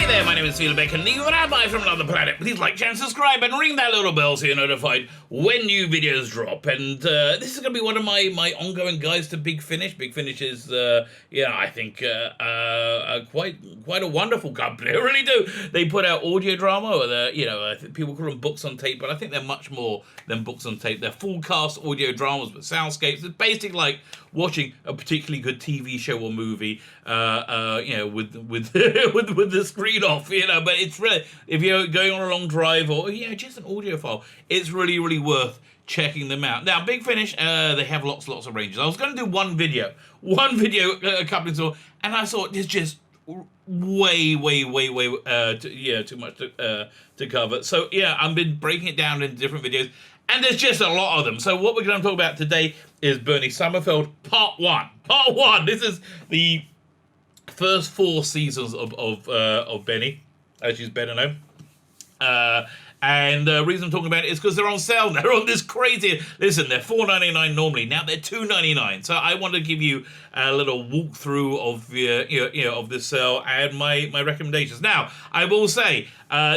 Hey there, my name is Felix Beck, and the Rabbi from another planet. Please like, share, and subscribe, and ring that little bell so you're notified when new videos drop. And this is going to be one of my ongoing guides to Big Finish. Big Finish is, I think, quite a wonderful company. I really do. They put out audio drama, or people call them books on tape, but I think they're much more than books on tape. They're full cast audio dramas with soundscapes. It's basically like watching a particularly good TV show or movie, with the screen off, but it's really, if you're going on a long drive or just an audio file, it's really, really worth checking them out. Now, Big Finish, they have lots of ranges. I was going to do one video a couple of times, and I thought there's just way too much to cover. So I've been breaking it down into different videos, and there's just a lot of them. So what we're going to talk about today is Bernice Summerfield Part 1. Part 1. This is the first 4 seasons of Benny, as she's better known. And the reason I'm talking about it is because they're on sale. They're on this crazy. Listen, they're $4.99 normally. Now they're $2.99. So I want to give you a little walkthrough of of this sale and my recommendations. Now I will say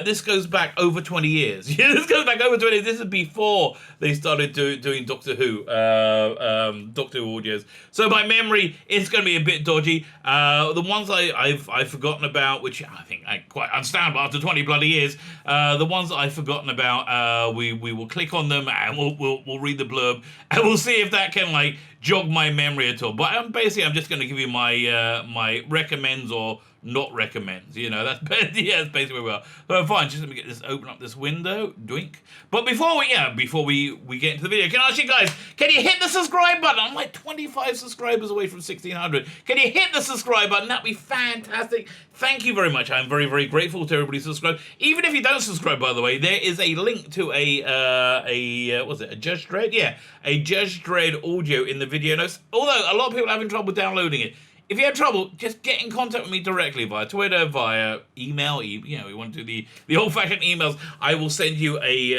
this goes back over 20 years. This goes back over 20 years. This is before they started doing Doctor Who, Doctor Who audios. So my memory is going to be a bit dodgy. The ones I've forgotten about, which I think I quite understand after 20 bloody years, the ones that I've forgotten about, we will click on them and we'll read the blurb and we'll see if that can jog my memory at all. But I'm just going to give you my recommends or not recommends. That's basically where we are. So fine, just let me open up this window. Doink. But before we get into the video, can I ask you guys, can you hit the subscribe button? I'm like 25 subscribers away from 1,600. Can you hit the subscribe button? That'd be fantastic. Thank you very much. I'm very, very grateful to everybody who subscribed. Even if you don't subscribe, by the way, there is a link to a Judge Dredd? Yeah, a Judge Dredd audio in the video notes. Although a lot of people are having trouble downloading it. If you have trouble, just get in contact with me directly via Twitter, via email. We want to do the old-fashioned emails. I will send you a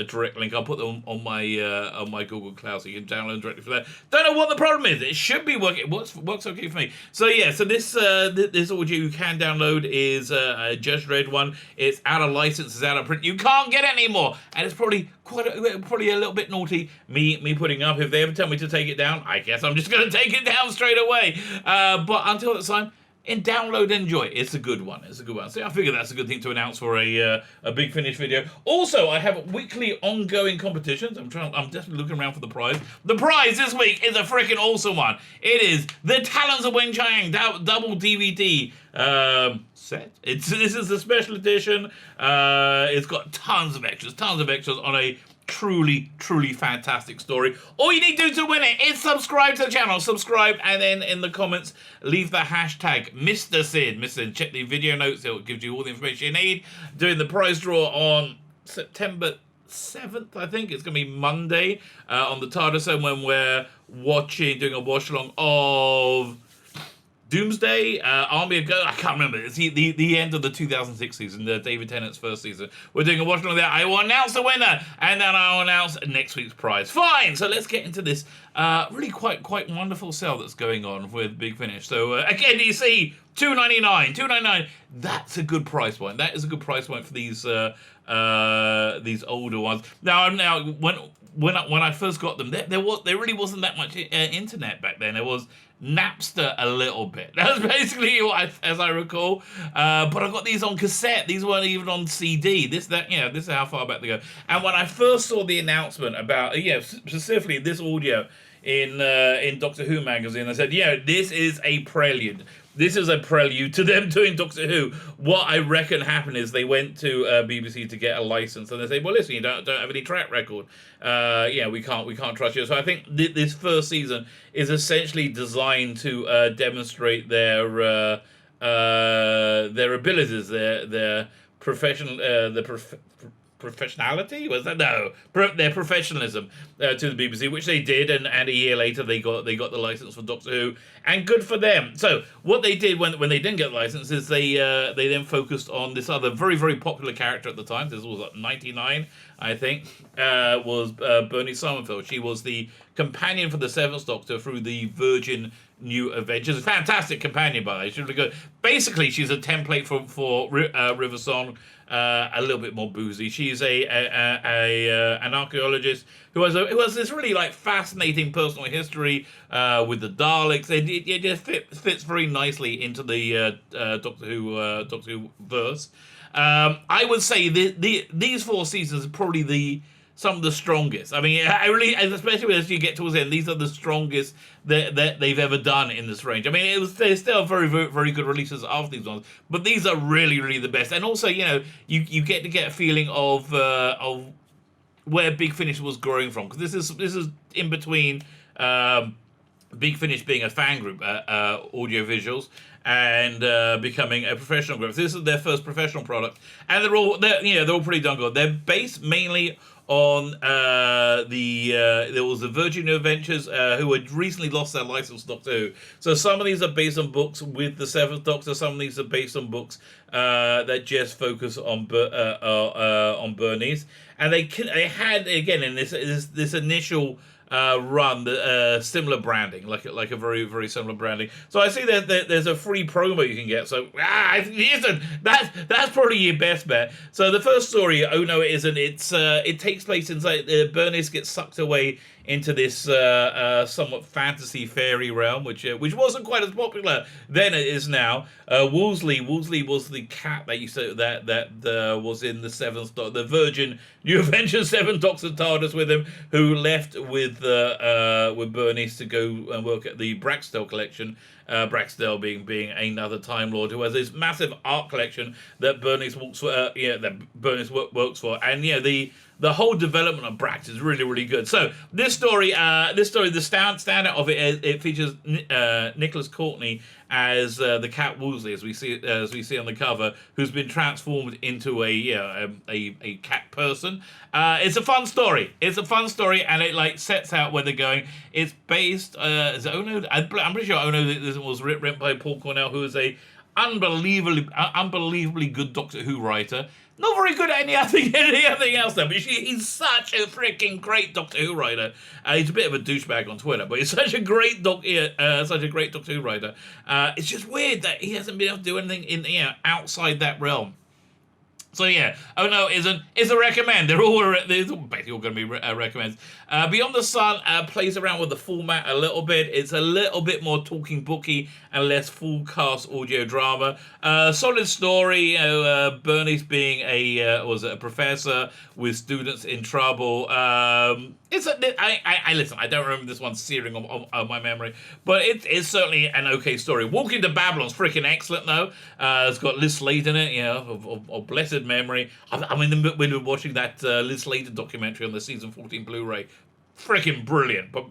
direct link. I'll put them on my Google Cloud so you can download them directly from there. Don't know what the problem is. It should be working. It works okay for me. So so this audio you can download is a Judge Dredd one. It's out of license. It's out of print. You can't get it anymore, and it's probably a little bit naughty me putting up. If they ever tell me to take it down, I guess I'm just going to take it down straight away. But until that time, download and enjoy. It's a good one. So I figure that's a good thing to announce for a Big Finish video. Also, I have weekly ongoing competitions. I'm definitely looking around for the prize. The prize this week is a freaking awesome one. It is the Talons of Weng Chiang double DVD set. This is the special edition. It's got tons of extras on a truly fantastic story. All you need to do to win it is subscribe to the channel. Subscribe, and then in the comments leave the hashtag Mr. Sid. Check the video notes. It gives you all the information you need. Doing the prize draw on September 7th, I think. It's going to be Monday on the TARDIS when we're doing a watch along of Doomsday, Army of Ghosts. I can't remember. It's the end of the 2006 season, the David Tennant's first season. We're doing a watch along there. I will announce the winner, and then I'll announce next week's prize. Fine. So let's get into this really quite wonderful sale that's going on with Big Finish. So again, you see $2.99. That's a good price point. That is a good price point for these older ones. Now when I first got them, there really wasn't that much internet back then. There was Napster a little bit. That's basically what as I recall. But I got these on cassette. These weren't even on CD. This is how far back they go. And when I first saw the announcement about specifically this audio in Doctor Who magazine, I said, this is a prelude. This is a prelude to them doing Doctor Who. What I reckon happened is they went to BBC to get a license, and they say, well, listen, you don't have any track record. We can't trust you. So I think this first season is essentially designed to demonstrate their abilities, their professionality? Was that? No. Their professionalism to the BBC, which they did, and a year later they got the license for Doctor Who, and good for them. So what they did when they didn't get the license is they then focused on this other very, very popular character at the time. This was 99, I think, was Bernice Summerfield. She was the companion for the Seventh Doctor through the Virgin New Adventures. A fantastic companion, by the way. She's really good. Basically, she's a template for River Song. A little bit more boozy. She's an archaeologist who has this really like fascinating personal history with the Daleks. It just fits very nicely into the Doctor Who verse. I would say these 4 seasons are probably some of the strongest. I mean, I really, especially as you get towards the end, these are the strongest that they've ever done in this range. I mean, there's still very, very, very good releases after these ones, but these are really, really the best. And also, you get to get a feeling of where Big Finish was growing from, because this is in between Big Finish being a fan group, audio visuals, and becoming a professional group. This is their first professional product, and they're all pretty darn good. They're based mainly on there was the Virgin New Adventures, who had recently lost their license, Doctor Who. So some of these are based on books with the Seventh Doctor. Some of these are based on books that just focus on Bernice. And they had again in this initial run the similar branding, like a very, very similar branding. So I see there's a free promo you can get. So listen, that's probably your best bet. So the first story, oh no, it isn't. It takes place inside. Bernice gets sucked away into this somewhat fantasy fairy realm, which wasn't quite as popular then it is now. Wolseley was the cat that was in the Seventh Doctor, the Virgin New Adventures Seventh Doctor TARDIS with him, who left with Bernice to go and work at the Braxtel collection. Braxtel being another Time Lord who has this massive art collection that Bernice works for, and the whole development of Brax is really, really good. So this story, the standout of it features Nicholas Courtney as the cat Wolseley, as we see on the cover, who's been transformed into a cat person. It's a fun story. And it sets out where they're going. It's based. Is it Ono? I'm pretty sure Ono this was written by Paul Cornell, who is a unbelievably good Doctor Who writer. Not very good at anything else though, but he's such a freaking great Doctor Who writer. He's a bit of a douchebag on Twitter, but he's such a great Doctor Who writer. It's just weird that he hasn't been able to do anything outside that realm. So yeah, oh no, is a recommend. They're basically all going to be recommends. Beyond the Sun plays around with the format a little bit. It's a little bit more talking booky and less full cast audio drama. Solid story. Bernice being a professor with students in trouble. Listen, I don't remember this one searing on my memory, but it's certainly an okay story. Walking to Babylon's freaking excellent though. It's got Liz Slade in it, of blessed memory. I'm in the middle of watching that Liz Slade documentary on the season 14 Blu-ray. Freaking brilliant, but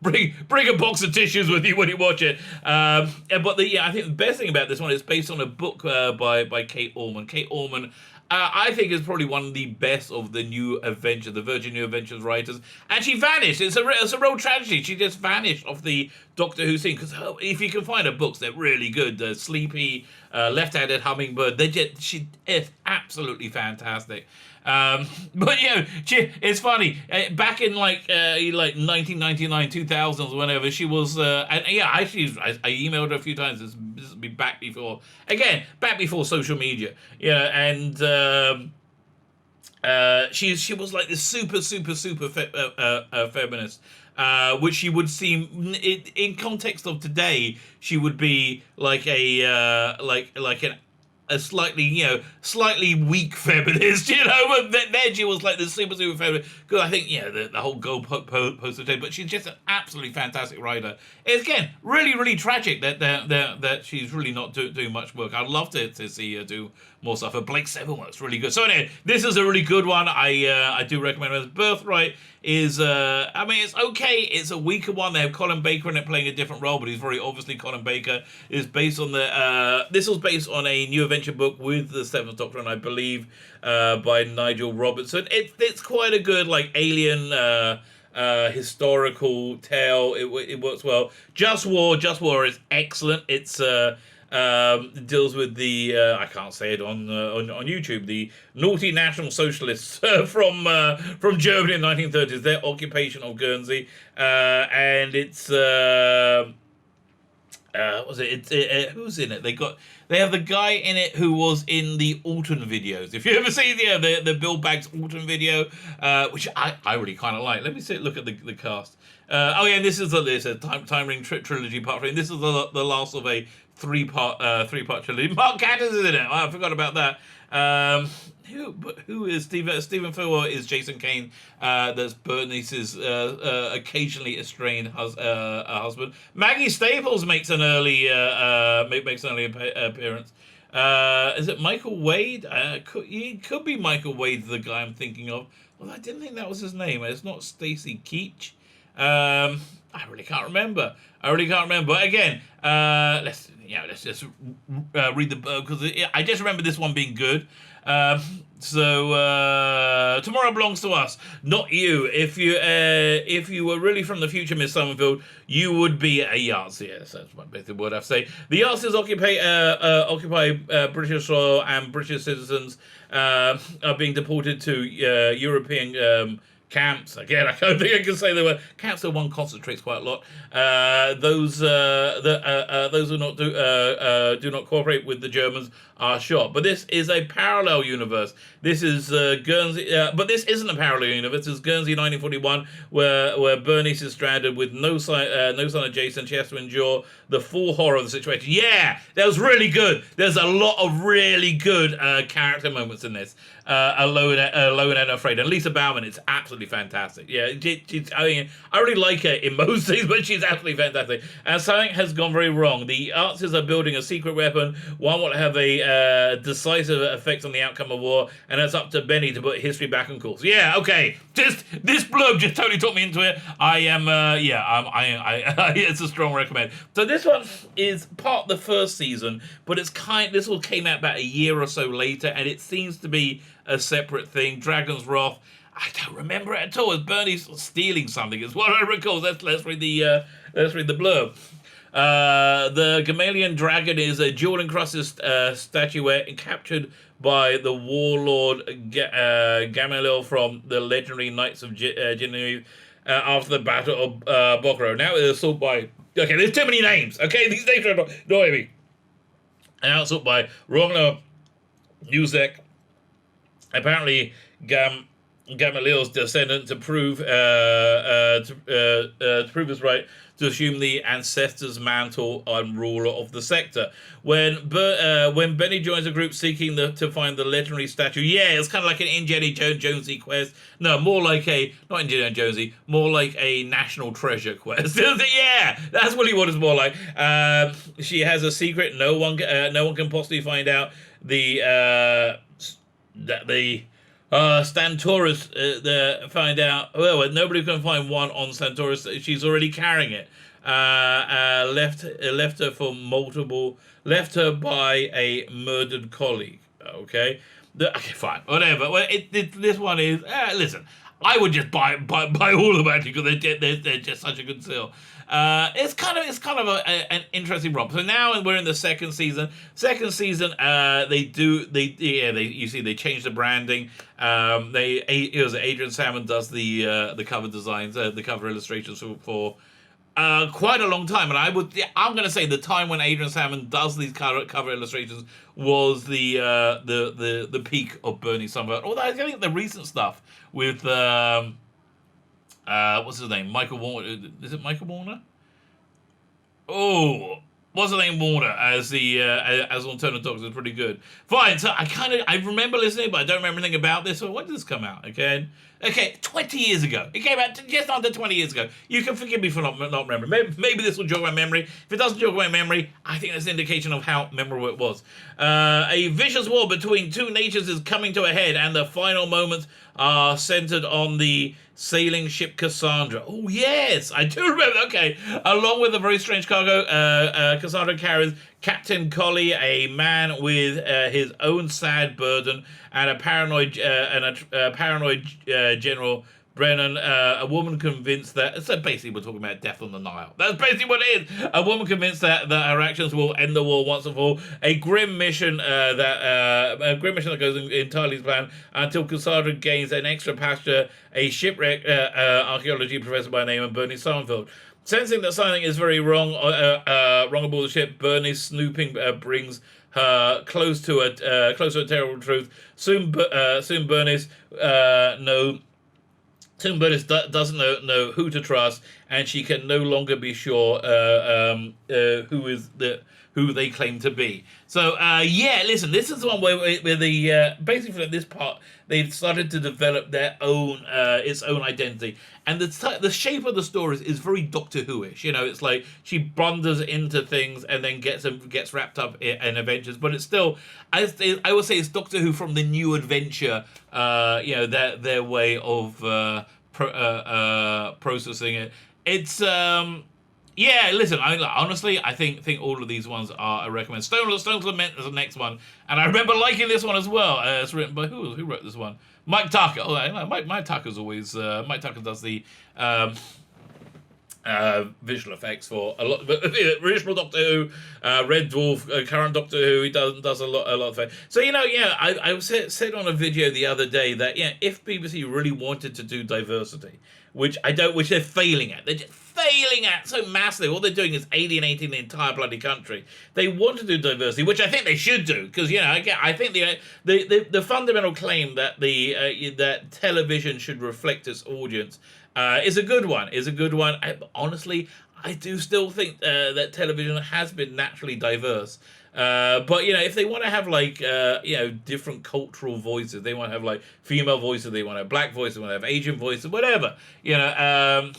bring a box of tissues with you when you watch it. I think the best thing about this one is based on a book by Kate Allman. Kate Allman, I think, is probably one of the best of the the Virgin New Adventures writers. And she vanished. It's a real tragedy. She just vanished off the Doctor Who scene. Because if you can find her books, they're really good. Sleepy, Left-Handed Hummingbird. She is absolutely fantastic. But it's funny. Back in like 1999, 2000s, whenever she was, I emailed her a few times. This will be back before social media. And she was like this super feminist. Which she would seem in context of today, she would be like a slightly weak feminist, but then she was like the super feminist. Because I think, the whole girl poster today, but she's just an absolutely fantastic writer. It's again really, really tragic that she's really not doing much work. I'd love to see her do more stuff. But Blake Seven works really good. So anyway, this is a really good one. I do recommend it. Birthright is it's okay. It's a weaker one. They have Colin Baker in it playing a different role, but he's very obviously Colin Baker. Is based on this was based on a New Adventure book with the Seventh Doctor, and I believe by Nigel Robertson. It's quite a good alien historical tale. It works well. Just War is excellent. It's deals with the I can't say it on YouTube, the naughty National Socialists from Germany in the 1930s, their occupation of Guernsey, and it's was who's in it? They have the guy in it who was in the Alton videos. If you ever see the Bill Baggs Alton video, which I really kind of like. Let me look at the cast. This is a Time Ring trilogy part 3. And this is the last of a three-part trilogy. Mark Gatiss is in it. I forgot about that. Who is Stephen Furwell is Jason Kane. That's Bernice's occasionally estrained husband. Maggie Staples makes an early appearance. Is it Michael Wade? It could be Michael Wade, the guy I'm thinking of. Well, I didn't think that was his name. It's not Stacy Keach. I really can't remember. But again, let's just read the because I just remember this one being good. Tomorrow belongs to us, not you. If you were really from the future, Miss Summerfield, you would be a Yahtzee. Yes, that's basically what I have to say. The Yahtzees occupy British soil, and British citizens are being deported to European camps. Again, I don't think I can say the word camps. The one concentrates quite a lot. Those who do not cooperate with the Germans are shot. But this is a parallel universe. This is Guernsey, but this isn't a parallel universe. This is Guernsey 1941, where Bernice is stranded with no son of Jason. She has to endure the full horror of the situation. Yeah, that was really good. There's a lot of really good character moments in this. Alone and Afraid. And Lisa Bauman is absolutely fantastic. Yeah, I really like her in most things, but she's absolutely fantastic. And something has gone very wrong. The Arts are building a secret weapon. One will have a decisive effect on the outcome of war, and it's up to Benny to put history back on course. Yeah, okay. This blurb just totally took me into it. It's a strong recommend. So this one is part of the first season, but this all came out about a year or so later, and it seems to be a separate thing. Dragon's Wrath, I don't remember it at all. It's Bernie's stealing something, is what I recall. Let's read the blurb. The Gamaliel dragon is a jewel-encrusted statuette captured by the warlord Gamaliel from the legendary Knights of Genevieve after the Battle of Bokhara. Now it is assaulted by... Okay, there's too many names. Okay, these names are annoying me. Now assaulted by Rogner Nuzek. Apparently, Gamaliel's descendant to prove his right to assume the ancestor's mantle and ruler of the sector. When Benny joins a group seeking to find the legendary statue, it's kind of like an Indiana Jonesy quest. No, more like not Indiana Jonesy, more like a national treasure quest. Yeah, that's really what it's more like. She has a secret no one can possibly find out. Stantoris, find out. Well, nobody can find one on Stantoris. She's already carrying it. Left her by a murdered colleague. Okay, okay, fine, whatever. Well, this one is. Listen, I would just buy all of them actually because they're just such a good sale. It's kind of an interesting romp. So now we're in the second season. They change the branding. Adrian Salmon does the cover designs, the cover illustrations for quite a long time, and I'm going to say the time when Adrian Salmon does these cover illustrations was the peak of Bernice Summerfield. Although I think the recent stuff with what's his name? Michael Warner. Is it Michael Warner? Oh, what's the name? Warner as the as Alternate Dogs is pretty good. Fine. So I remember listening, but I don't remember anything about this. So when did this come out? Okay, 20 years ago. It came out just under 20 years ago. You can forgive me for not remembering. Maybe this will jog my memory. If it doesn't jog my memory, I think that's an indication of how memorable it was. A vicious war between two natures is coming to a head, and the final moments are centered on the sailing ship Cassandra. Oh, yes, I do remember. Okay, along with a very strange cargo, Cassandra carries Captain Colley, a man with his own sad burden, and a paranoid General Brennan, a woman convinced that... So basically we're talking about death on the Nile. That's basically what it is. A woman convinced that her actions will end the war once and for all. A grim mission that goes entirely as planned until Cassandra gains an extra passenger, a shipwreck archaeology professor by the name of Bernice Summerfield. Sensing that something is very wrong aboard the ship, Bernie's snooping brings her close to a terrible truth. Soon Bernice know. Soon Bernice doesn't know who to trust, and she can no longer be sure who they claim to be. So yeah, listen, this is the one where the basically for this part they've started to develop their own its own identity, and the shape of the stories is very Doctor Who-ish. You know, it's like she blunders into things and then gets wrapped up in adventures, but it's still I would say it's Doctor Who from the new adventure. You know, their way of processing it. It's yeah, listen. Honestly, I think all of these ones are a recommend. Stone's Lament is the next one, and I remember liking this one as well. It's written by who wrote this one? Mike Tucker. Oh, I know, Mike Tucker's always Mike Tucker does the visual effects for a lot. But original Doctor Who, Red Dwarf, current Doctor Who, he does a lot of things. So you know, yeah, I said on a video the other day that yeah, if BBC really wanted to do diversity, which they're failing at, they're just failing at so massively. All they're doing is alienating the entire bloody country. They want to do diversity, which I think they should do, because you know, again, I think the fundamental claim that that television should reflect its audience is a good one. Honestly, I do still think that television has been naturally diverse. But you know, if they want to have like you know, different cultural voices, they want to have like female voices, they want to have black voices, they want to have Asian voices, whatever. You know,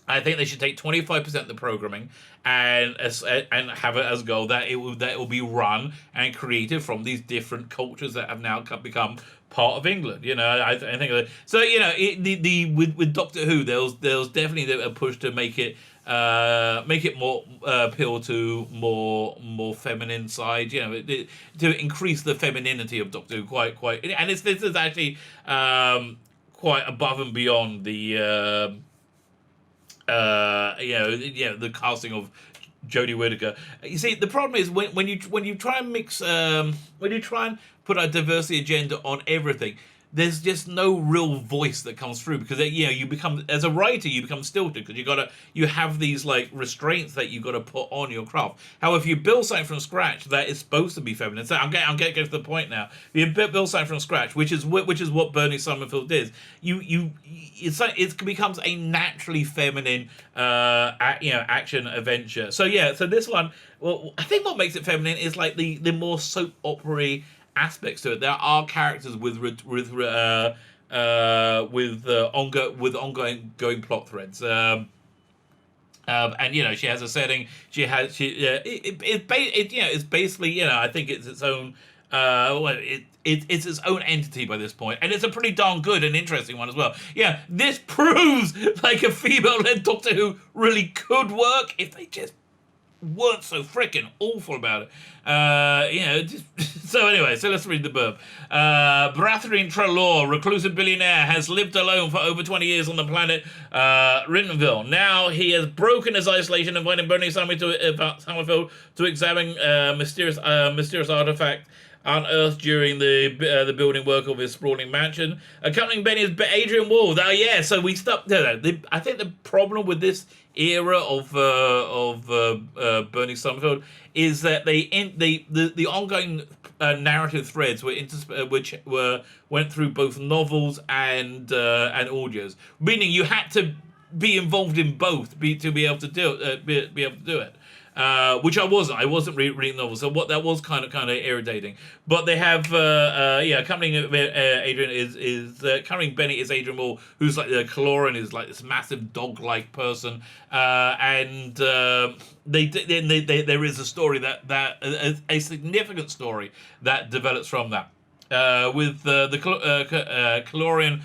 I think they should take 25% of the programming and have it as a goal that it will be run and created from these different cultures that have now become part of England. You know, I think so. You know, with Doctor Who, there was definitely a push to make it more appeal to more feminine side. You know, to increase the femininity of Doctor Who quite. And this is actually quite above and beyond the. The casting of Jodie Whittaker. You see, the problem is when you try and mix, when you try and put a diversity agenda on everything, there's just no real voice that comes through, because you know, you become, as a writer, you become stilted, because you have these like restraints that you got to put on your craft. However, if you build something from scratch that is supposed to be feminine, so I'm getting to the point now. You build something from scratch, which is what Bernice Summerfield is. It becomes a naturally feminine, action adventure. So yeah, so this one, well, I think what makes it feminine is like the more soap opera aspects to it. There are characters with ongoing plot threads. And you know, she has a setting. It's basically, you know, I think it's its own. It's its own entity by this point, and it's a pretty darn good and interesting one as well. Yeah, this proves like a female-led Doctor Who really could work if they just weren't so freaking awful about it. So anyway, so let's read the blurb. Brathrine Trelaw, reclusive billionaire, has lived alone for over 20 years on the planet Rintonville. Now he has broken his isolation, inviting Bernice Summerfield to examine mysterious artifact unearthed during the building work of his sprawling mansion. Accompanying Benny is Adrian Wald. Yeah, so we stopped there. I think the problem with this era of Bernice Summerfield is that the ongoing narrative threads went through both novels and audios, meaning you had to be involved in both to be able to do it. Which I wasn't. I wasn't reading novels, so that was kind of irritating. But they have, accompanying Adrian is accompanying Benny is Adrian Moore, who's like the Caloran, is like this massive dog-like person, and there is a story that a significant story that develops from that, with the Calorian.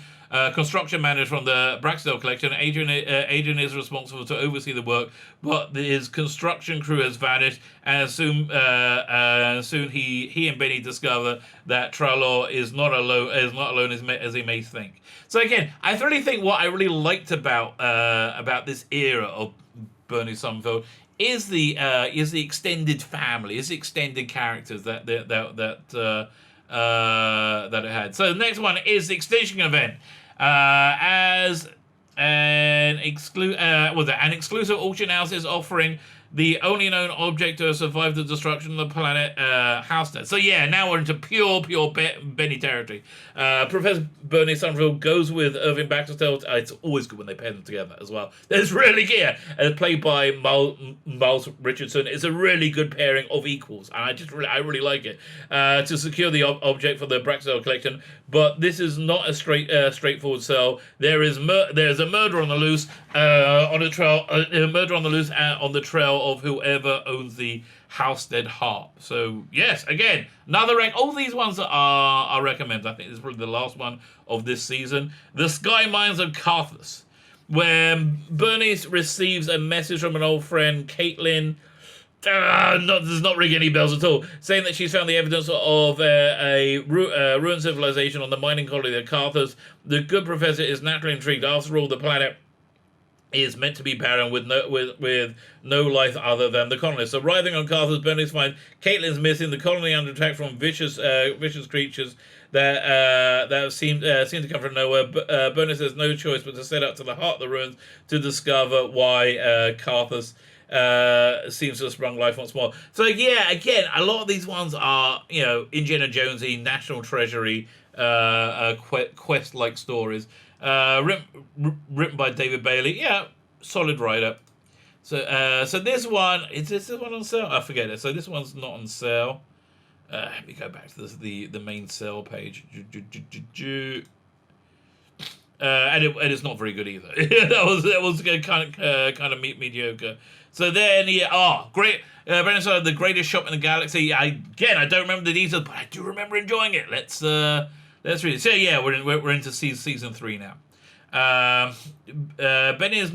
Construction manager from the Braxdale collection. Adrian is responsible to oversee the work, but his construction crew has vanished, and soon he and Benny discover that Trelaw is not alone as he may think. So again, I really think what I really liked about this era of Bernice Summerfield is the extended family, is the extended characters that it had. So the next one is the Extinction Event. As An exclusive auction house is offering the only known object to have survived the destruction of the planet, hastags. So yeah, now we're into pure Benny territory. Professor Bernice Summerfield goes with Irving Baxter's tales. It's always good when they pair them together as well. It's really good. Played by Miles Richardson. It's a really good pairing of equals, and I really like it. To secure the object for the Baxter collection, but this is not a straightforward sell. There's a murder on the loose on the trail of whoever owns the Halstead harp. So yes, again, another all these ones are recommended. I think this is probably the last one of this season. The Sky Mines of Carthus, where Bernice receives a message from an old friend, Caitlin. Does not ring any bells at all. Saying that she's found the evidence of a ruined civilization on the mining colony of Carthus. The good professor is naturally intrigued. After all, the planet is meant to be barren with no life other than the colonists. Arriving on Carthus, Bernice finds Caitlin's missing. The colony under attack from vicious creatures that seem to come from nowhere. Bernice has no choice but to set out to the heart of the ruins to discover why Carthus seems to have sprung life once more. So yeah, again, a lot of these ones are, Indiana Jonesy, National Treasury, quest-like stories. Written by David Bailey. Yeah, solid writer. So this one, is this one on sale? I forget it. So this one's not on sale. Let me go back to the main sale page. And it's not very good either. that was kind of mediocre. So then, great. Bernice, the greatest shop in the galaxy. I don't remember the details, but I do remember enjoying it. Let's read it. So yeah, we're into season 3 now. Benny is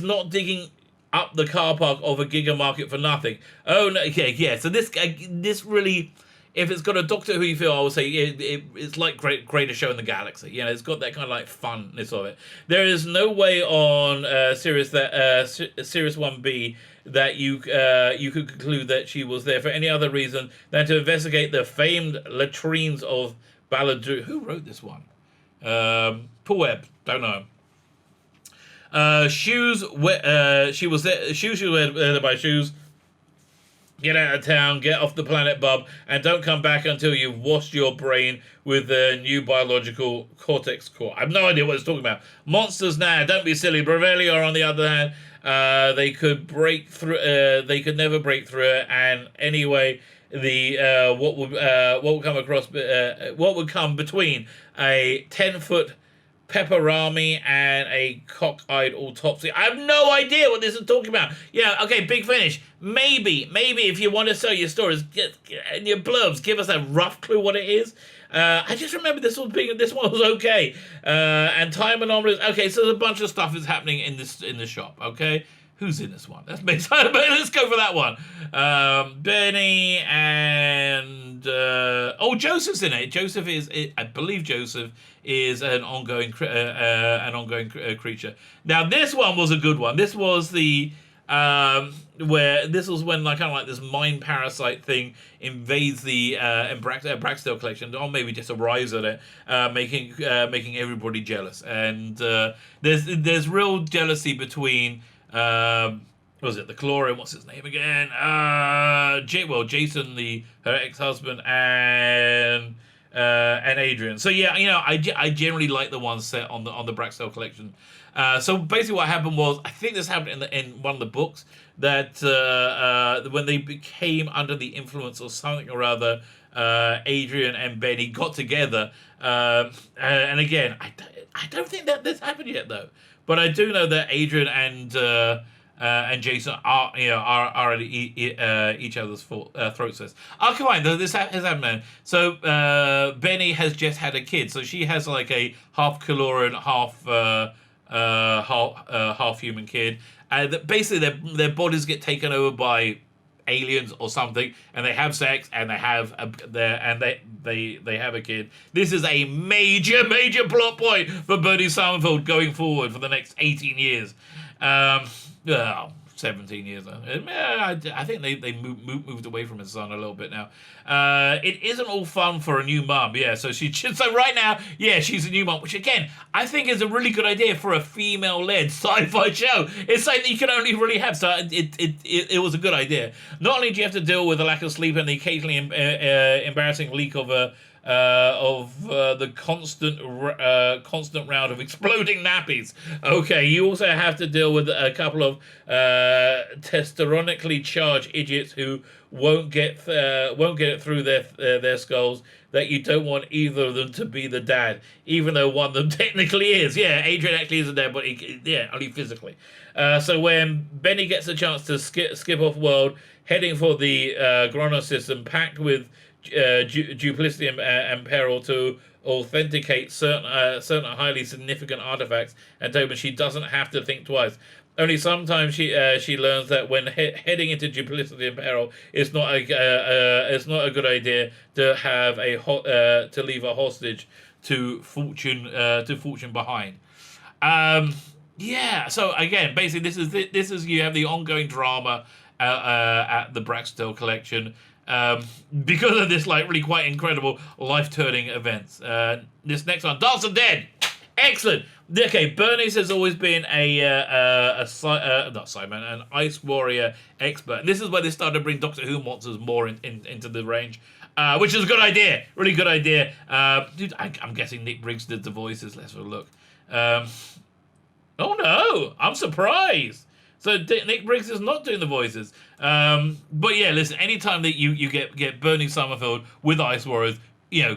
not digging up the car park of a Giga Market for nothing. Oh no, yeah. So this really, if it's got a Doctor Who feel, I would say it's like greatest show in the galaxy. It's got that kind of like funness of it. There is no way on Sirius 1B that you could conclude that she was there for any other reason than to investigate the famed latrines of Balladoo. Who wrote this one? Paul Webb. Don't know. Shoes. She was there. Shoes. She was there by shoes. Get out of town, get off the planet, bub, and don't come back until you've washed your brain with the new biological cortex core. I have no idea what it's talking about. Monsters now, don't be silly. Brevelia, on the other hand, they could break through. They could never break through it. And anyway, what would come between a 10-foot pepperami and a cockeyed autopsy. I have no idea what this is talking about. Yeah, okay, Big Finish. Maybe if you want to sell your stories and your blurbs, give us a rough clue what it is. I just remember this one was okay. And time anomalies. Okay, so there's a bunch of stuff is happening in the shop. Okay, who's in this one? Let's go for that one. Benny and Joseph's in it. I believe Joseph is an ongoing creature. Now this one was a good one. This was the when like kind of like this mind parasite thing invades the Braxdale collection, or maybe just arrives at it, making everybody jealous. And there's real jealousy between the Chlorian, what's his name again? Jason, her ex-husband, and Adrian. So yeah, I generally like the ones set on the Braxdale collection. So basically, what happened was, I think this happened in one of the books, that when they became under the influence of something or other, Adrian and Benny got together. And again, I don't think that this happened yet though. But I do know that Adrian and Jason are at each other's throats. Okay, fine. This has happened. So Benny has just had a kid, so she has like a half Caloran, half human kid. That basically their bodies get taken over by aliens or something, and they have sex, and they have they have a kid. This is a major plot point for Bernice Summerfield going forward for the next 18 years. 17 years. I think they moved away from his son a little bit now. It isn't all fun for a new mum. Yeah, so so right now, yeah, she's a new mum, which again I think is a really good idea for a female-led sci-fi show. It's something that you can only really have. So it was a good idea. Not only do you have to deal with the lack of sleep and the occasionally embarrassing leak of the constant round of exploding nappies. Okay, you also have to deal with a couple of testosteronically charged idiots who won't get it through their skulls that you don't want either of them to be the dad, even though one of them technically is. Yeah, Adrian actually is a dad, but only physically. So when Benny gets a chance to skip off world, heading for the Grono system, packed with duplicity and peril to authenticate certain highly significant artifacts and tokens, she doesn't have to think twice. Only sometimes she learns that when heading into duplicity and peril, it's not a good idea to have to leave a hostage to fortune behind. Yeah. So again, basically, this is you have the ongoing drama at the Braxtel collection. Because of this, like, really quite incredible life-turning events. This next one, Dance of Dead. Excellent. Okay, Bernice has always been an ice warrior expert. And this is where they started to bring Doctor Who monsters more into the range, which is a good idea. Really good idea. Dude, I'm guessing Nick Briggs did the voices. Let's have a look. Oh no, I'm surprised. So Nick Briggs is not doing the voices. But yeah, listen, anytime that you get Bernice Summerfield with Ice Warriors,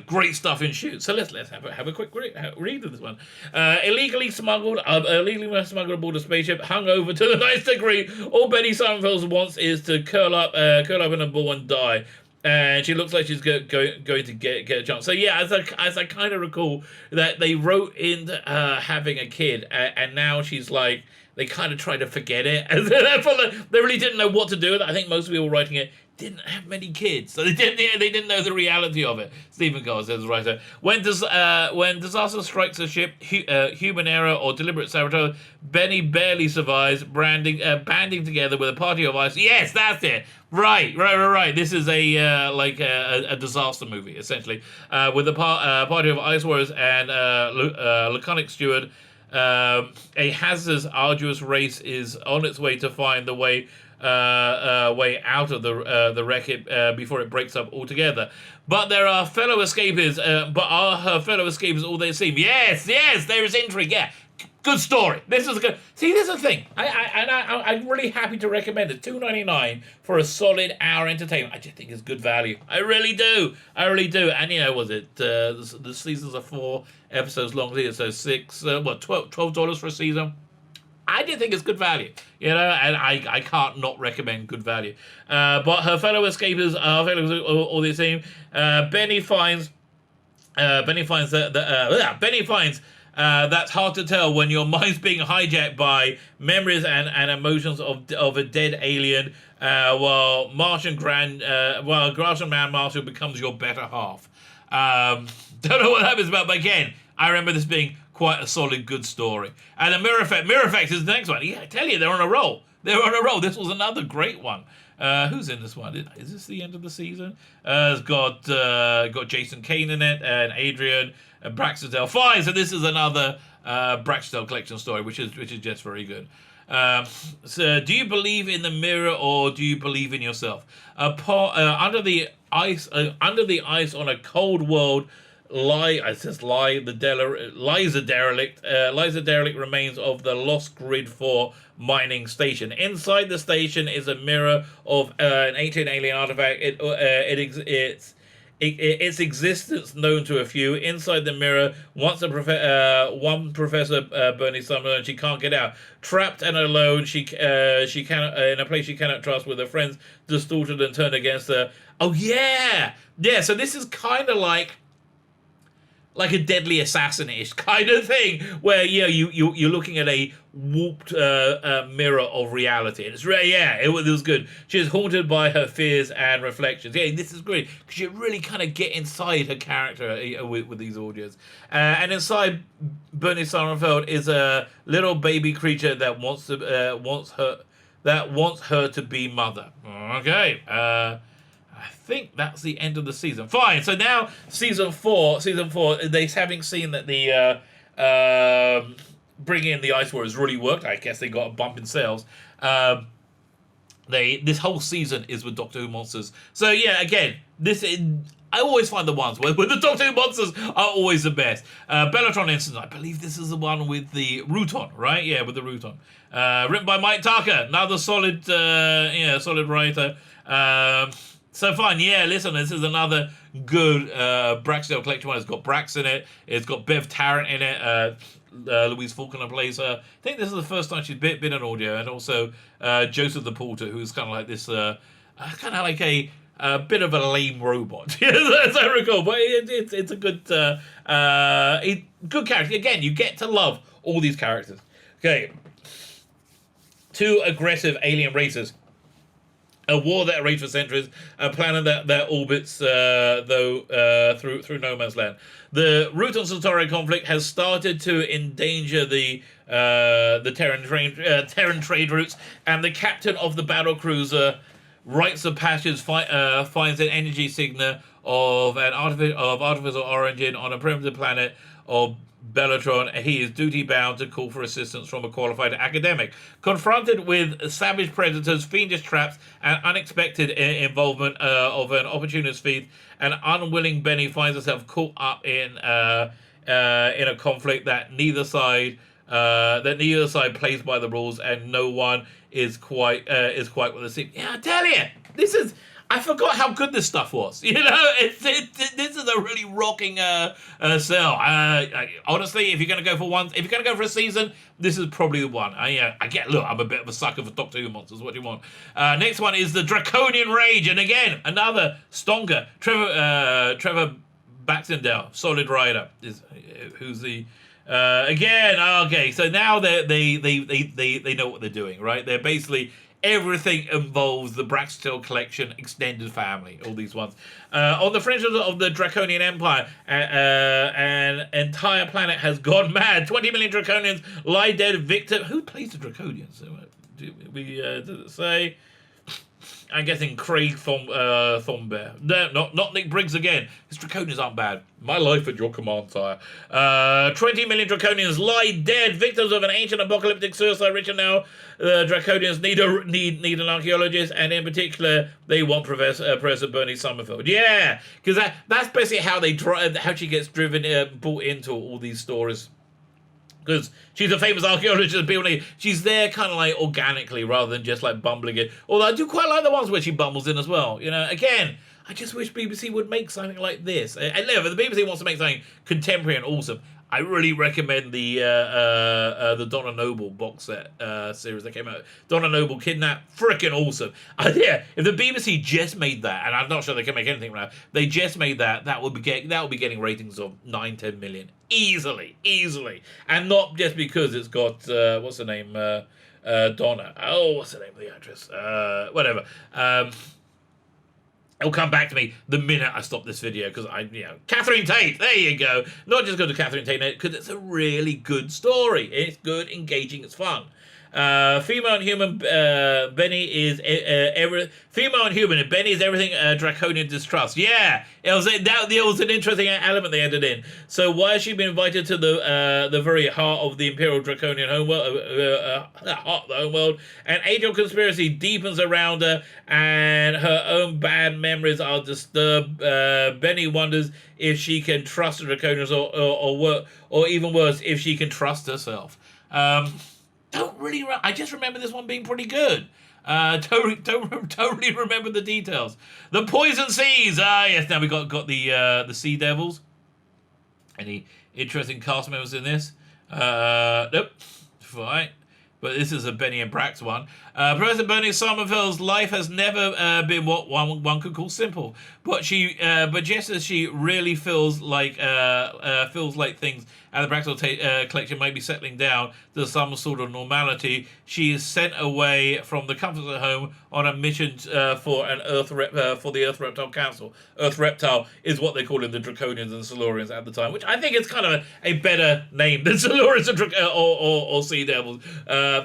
great stuff in shoot. So let's have a quick read of this one. Illegally smuggled aboard a spaceship, hung over to the 9th degree. All Benny Summerfield wants is to curl up in a ball and die. And she looks like she's going to get a chance. So yeah, as I kind of recall that they wrote in having a kid, and now she's like, they kind of tried to forget it. They really didn't know what to do with it. I think most people writing it didn't have many kids, so they didn't know the reality of it. Stephen Cole says, writer, when disaster strikes a ship, human error or deliberate sabotage, Benny barely survives, banding together with a party of ice. Yes, that's it. Right. This is a disaster movie, essentially, with a party of ice warriors and laconic steward. A hazardous, arduous race is on its way to find the way out of the wreck before it breaks up altogether. But there are fellow escapers. But are her fellow escapers all they seem? Yes, there is intrigue. Yeah, good story. This is a good. See, this is the thing. I'm really happy to recommend it. $2.99 for a solid hour entertainment. I just think it's good value. I really do. And was it the seasons are 4 episodes long here, so $12 for a season. I do think it's good value, and I can't not recommend good value. But her fellow escapers are all the same. Benny finds that's hard to tell when your mind's being hijacked by memories and emotions of a dead alien, while Martian Man Marshall becomes your better half. Don't know what that is about, but again, I remember this being quite a solid, good story. And the Mirror Effect is the next one. Yeah, I tell you, they're on a roll. This was another great one. Who's in this one? Is this the end of the season? It's got Jason Kane in it, and Adrian, and Braxtel. Fine, so this is another Braxtel collection story, which is just very good. So, do you believe in the mirror or do you believe in yourself? Under the ice on a cold world, lies a derelict remains of the lost grid 4 mining station. Inside the station is a mirror of an ancient alien artifact. Its existence known to a few. Inside the mirror, one Professor Bernice Summerfield, and she can't get out. Trapped and alone, she cannot in a place she cannot trust, with her friends distorted and turned against her. Oh yeah. So this is kind of like a deadly assassin-ish kind of thing, where you're looking at a warped mirror of reality. And it's it was good. She's haunted by her fears and reflections. Yeah, this is great because you really kind of get inside her character with these audios. And inside Bernice Summerfield is a little baby creature that wants that wants her to be mother. Okay. I think that's the end of the season. Fine. So now season four, they having seen that the bringing in the Ice Warriors really worked. I guess they got a bump in sales. This whole season is with Doctor Who monsters. So yeah, again, I always find the ones where the Doctor Who monsters are always the best. Bellatron instance, I believe this is the one with the Ruton, right? Yeah, with the Ruton. Written by Mike Tucker, another solid writer. So fine, yeah, listen, this is another good Braxdale collection one. It's got Brax in it. It's got Bev Tarrant in it. Louise Faulkner plays her. I think this is the first time she's been in audio. And also Joseph the Porter, who's kind of like this, kind of like a bit of a lame robot, as I recall. But it's a good good character. Again, you get to love all these characters. Okay. Two aggressive alien races. A war that raged for centuries, a planet that orbits through no man's land. The Ruton Centauri conflict has started to endanger the Terran trade routes, and the captain of the battle cruiser rites of passage finds an energy signal of artificial origin on a primitive planet of Bellatron. He is duty-bound to call for assistance from a qualified academic. Confronted with savage predators, fiendish traps, and unexpected involvement of an opportunist thief, an unwilling Benny finds herself caught up in a conflict that neither side plays by the rules, and no one is quite what they seem. Yeah, I tell you, I forgot how good this stuff was. You know, this is a really rocking sell. Honestly, if you're going to go for a season, this is probably the one. Look, I'm a bit of a sucker for Doctor Who monsters. What do you want? Next one is the Draconian Rage, and again, another stonker. Trevor Baxendale, solid writer, who's the again. Okay, so now they know what they're doing, right? They're basically. Everything involves the Braxtel Collection extended family, all these ones. On the fringes of the Draconian Empire, an entire planet has gone mad. 20 million Draconians lie dead victim. Who plays the Draconians? Does it say? I'm guessing Craig Thornbear. No, not Nick Briggs again. His Draconians aren't bad. My life at your command, sire. 20 million Draconians lie dead, victims of an ancient apocalyptic suicide ritual. Now, the Draconians need an archaeologist, and in particular, they want Professor Bernice Summerfield. Yeah, because that's basically how she gets brought into all these stories. Because she's a famous archaeologist, she's there kind of like organically rather than just like bumbling it. Although I do quite like the ones where she bumbles in as well. You know, again, I just wish BBC would make something like this. And if the BBC wants to make something contemporary and awesome, I really recommend the Donna Noble box set series that came out. Donna Noble Kidnapped, freaking awesome. Yeah, if the BBC just made that, and I'm not sure they can make anything right now, they just made that would be getting ratings of 9-10 million easily, and not just because it's got what's her name, Donna. Oh, what's the name of the actress? Whatever. It'll come back to me the minute I stop this video, because Catherine Tate, there you go. Not just go to Catherine Tate, because it's a really good story. It's good, engaging, it's fun. Female and human, Benny is female and human, and Benny is everything Draconian distrust. Yeah, it was an interesting element they added in. So why has she been invited to the very heart of the Imperial Draconian homeworld, heart of the homeworld? An age-old conspiracy deepens around her, and her own bad memories are disturbed. Benny wonders if she can trust the Draconians, or even worse, if she can trust herself. I just remember this one being pretty good. Totally remember the details. The Poison Seas. Yes. Now we got the Sea Devils. Any interesting cast members in this? Nope. Fine. But this is a Benny and Brax one. Professor Bernice Summerfield's life has never been what one could call simple, but just as she really feels like things at the Braxton collection might be settling down to some sort of normality, she is sent away from the comforts of home on a mission for the Earth Reptile Council. Earth Reptile is what they call in the Draconians and Silurians at the time, which I think is kind of a better name than Silurians or Sea Devils.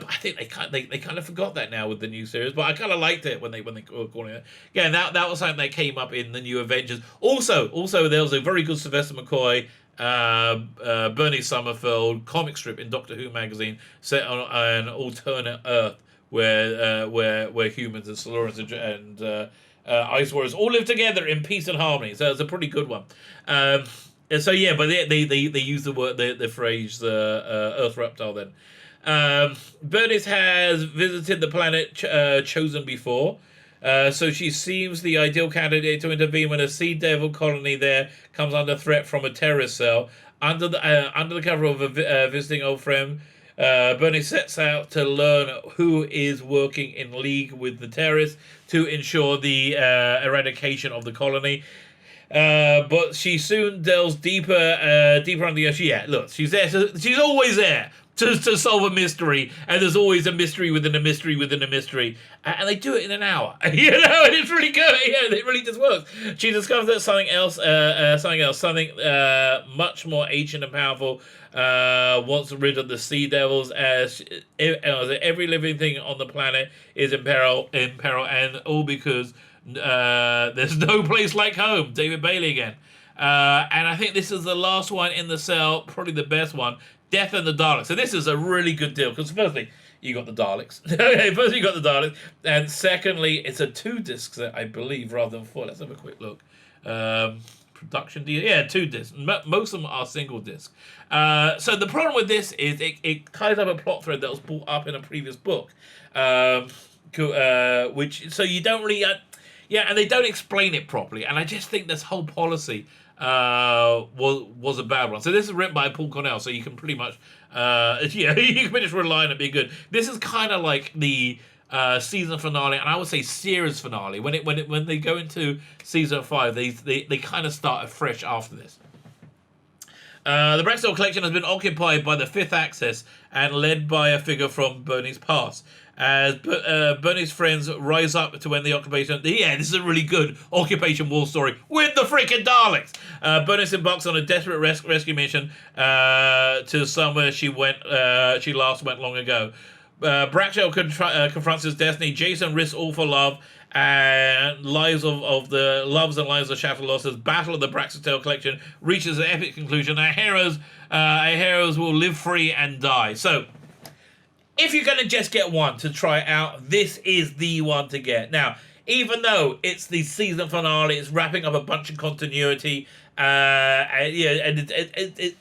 But I think they kind of forgot that now with the new series. But I kind of liked it when they were calling it. Yeah, that was something that came up in the new Avengers. Also there was a very good Sylvester McCoy, Bernice Summerfield comic strip in Doctor Who magazine set on an alternate Earth where humans and Silurians and Ice Warriors all live together in peace and harmony. So it's a pretty good one. And so yeah, but they use the phrase Earth reptile then. Bernice has visited the planet chosen before. So she seems the ideal candidate to intervene when a sea devil colony there comes under threat from a terrorist cell. Under the cover of a visiting old friend, Bernice sets out to learn who is working in league with the terrorists to ensure the eradication of the colony. But she soon delves deeper under the earth. Yeah, look, she's there. She's always there to solve a mystery, and there's always a mystery within a mystery within a mystery, and they do it in an hour. And it's really good. Yeah, it really just works. She discovers that something much more ancient and powerful wants rid of the sea devils, as every living thing on the planet is in peril, and all because there's no place like home. David Bailey again. And I think this is the last one in the cell, probably the best one, Death and the Daleks. So this is a really good deal, because firstly, you got the Daleks. Firstly, you got the Daleks. And secondly, it's a 2-disc set, I believe, rather than 4. Let's have a quick look. Production deal. Yeah, 2 discs. Most of them are single disc. So the problem with this is it ties up a plot thread that was brought up in a previous book. Which, so you don't really... and they don't explain it properly, and I just think this whole policy was a bad one. So this is written by Paul Cornell, so you can pretty much you can pretty much rely on it being good. This is kind of like the season finale, and I would say series finale. When they go into season 5, they kind of start afresh after this. The Braxton Collection has been occupied by the Fifth Axis and led by a figure from Bernie's past. As Bernie's friends rise up to end the occupation. Yeah, this is a really good occupation war story with the freaking Daleks. Bernice embarks on a desperate rescue mission to somewhere she last went long ago. Braxton confronts his destiny. Jason risks all for love, and lives of the loves and lives of Shattered Losses. Battle of the Braxton Collection reaches an epic conclusion. Our heroes will live free and die. So, if you're going to just get one to try it out, this is the one to get. Now, even though it's the season finale, it's wrapping up a bunch of continuity,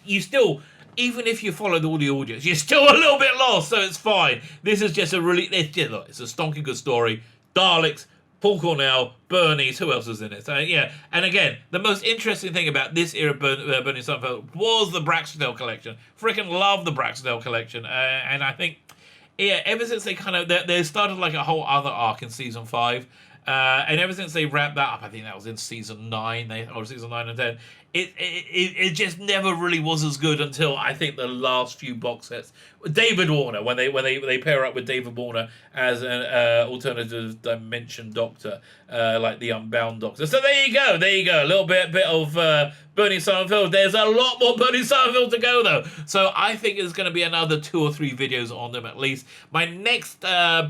you still, even if you followed all the audience, you're still a little bit lost, so it's fine. This is just it's a stonking good story. Daleks, Paul Cornell, Bernice, who else is in it? So, yeah, and again, the most interesting thing about this era of Bernice Summerfield was the Braxton Collection. Freaking love the Braxton Collection, and I think... Yeah, ever since they started like a whole other arc in season 5, and ever since they wrapped that up, I think that was in season 9, or season 9 and 10, it just never really was as good until I think the last few box sets. David Warner, when they pair up with David Warner as an alternative dimension Doctor, like the Unbound Doctor. So there you go, a little bit of Bernice Summerfield. There's a lot more Bernice Summerfield to go though, so I think there's going to be another 2 or 3 videos on them at least. My next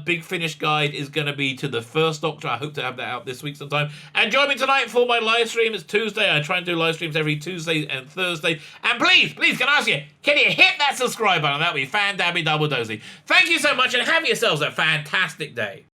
big finish guide is going to be to the first Doctor. I hope to have that out this week sometime. And join me tonight for my live stream. It's Tuesday. I try and do live streams every Tuesday and Thursday. And please, can I ask you, can you hit that subscribe button? That would be fan-dabby-double-dozy. Thank you so much, and have yourselves a fantastic day.